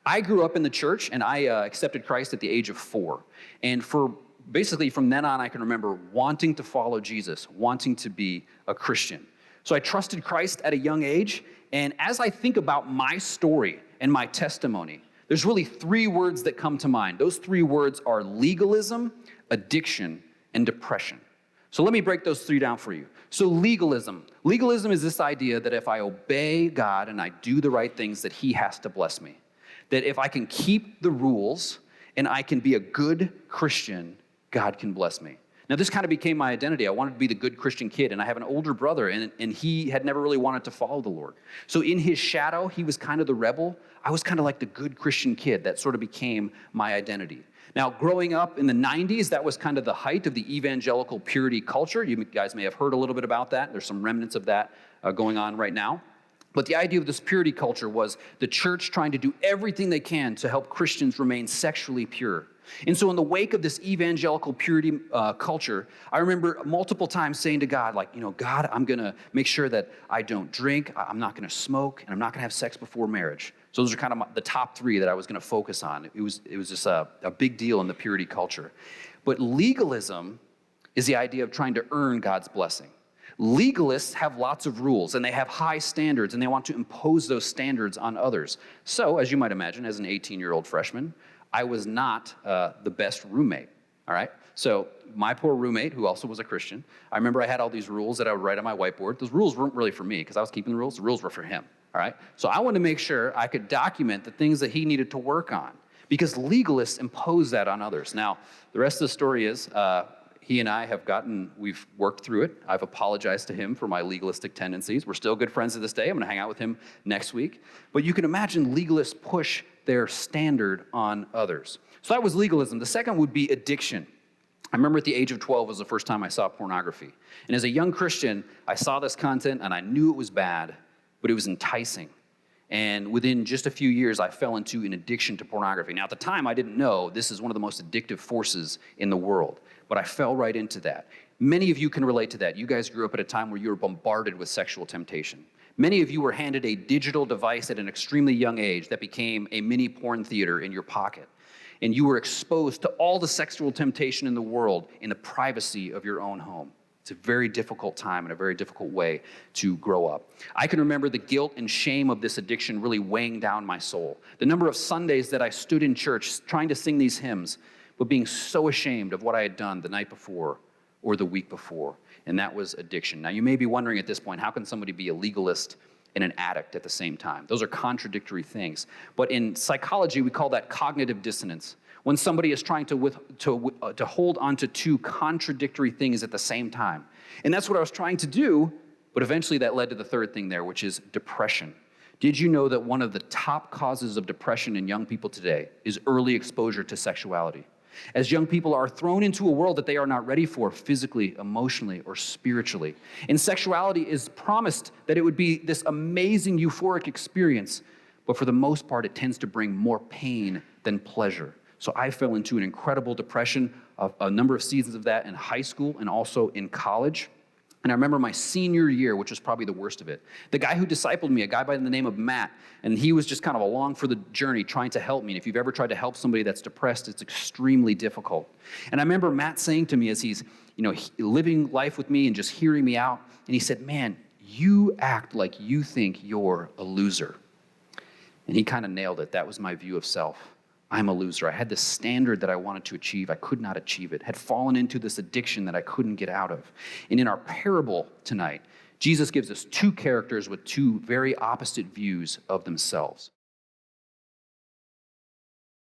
I grew up in the church, and I accepted Christ at the age of 4. And basically from then on, I can remember wanting to follow Jesus, wanting to be a Christian. So I trusted Christ at a young age, and as I think about my story and my testimony, there's really 3 words that come to mind. Those 3 words are legalism, addiction, and depression. So let me break those 3 down for you. So legalism. Legalism is this idea that if I obey God and I do the right things, that he has to bless me. That if I can keep the rules and I can be a good Christian, God can bless me. Now, this kind of became my identity. I wanted to be the good Christian kid, and I have an older brother, and he had never really wanted to follow the Lord. So in his shadow, he was kind of the rebel. I was kind of like the good Christian kid. That sort of became my identity. Now, growing up in the 90s, that was kind of the height of the evangelical purity culture. You guys may have heard a little bit about that. There's some remnants of that going on right now. But the idea of this purity culture was the church trying to do everything they can to help Christians remain sexually pure. And so in the wake of this evangelical purity culture, I remember multiple times saying to God, like, God, I'm going to make sure that I don't drink, I'm not going to smoke, and I'm not going to have sex before marriage. So those are kind of the top 3 that I was going to focus on. It was just a big deal in the purity culture. But legalism is the idea of trying to earn God's blessing. Legalists have lots of rules, and they have high standards, and they want to impose those standards on others. So, as you might imagine, as an 18-year-old freshman, I was not the best roommate, all right? So my poor roommate, who also was a Christian, I remember I had all these rules that I would write on my whiteboard. Those rules weren't really for me because I was keeping the rules. The rules were for him, all right? So I wanted to make sure I could document the things that he needed to work on because legalists impose that on others. Now, the rest of the story is he and I we've worked through it. I've apologized to him for my legalistic tendencies. We're still good friends to this day. I'm going to hang out with him next week. But you can imagine legalists push their standard on others. So that was legalism. The second would be addiction. I remember at the age of 12 was the first time I saw pornography. And as a young Christian, I saw this content and I knew it was bad, but it was enticing. And within just a few years, I fell into an addiction to pornography. Now, at the time, I didn't know this is one of the most addictive forces in the world, but I fell right into that. Many of you can relate to that. You guys grew up at a time where you were bombarded with sexual temptation. Many of you were handed a digital device at an extremely young age that became a mini porn theater in your pocket. And you were exposed to all the sexual temptation in the world in the privacy of your own home. It's a very difficult time and a very difficult way to grow up. I can remember the guilt and shame of this addiction really weighing down my soul. The number of Sundays that I stood in church trying to sing these hymns, but being so ashamed of what I had done the night before or the week before, and that was addiction. Now, you may be wondering at this point, how can somebody be a legalist and an addict at the same time? Those are contradictory things. But in psychology, we call that cognitive dissonance. When somebody is trying to hold on to 2 contradictory things at the same time. And that's what I was trying to do, but eventually that led to the third thing there, which is depression. Did you know that one of the top causes of depression in young people today is early exposure to sexuality? As young people are thrown into a world that they are not ready for physically, emotionally, or spiritually. And sexuality is promised that it would be this amazing euphoric experience, but for the most part, it tends to bring more pain than pleasure. So I fell into an incredible depression, a number of seasons of that in high school and also in college. And I remember my senior year, which was probably the worst of it. The guy who discipled me, a guy by the name of Matt, and he was just kind of along for the journey trying to help me. And if you've ever tried to help somebody that's depressed, it's extremely difficult. And I remember Matt saying to me as he's living life with me and just hearing me out, and he said, "Man, you act like you think you're a loser." And he kind of nailed it. That was my view of self. I'm a loser. I had this standard that I wanted to achieve. I could not achieve it. Had fallen into this addiction that I couldn't get out of. And in our parable tonight, Jesus gives us 2 characters with 2 very opposite views of themselves.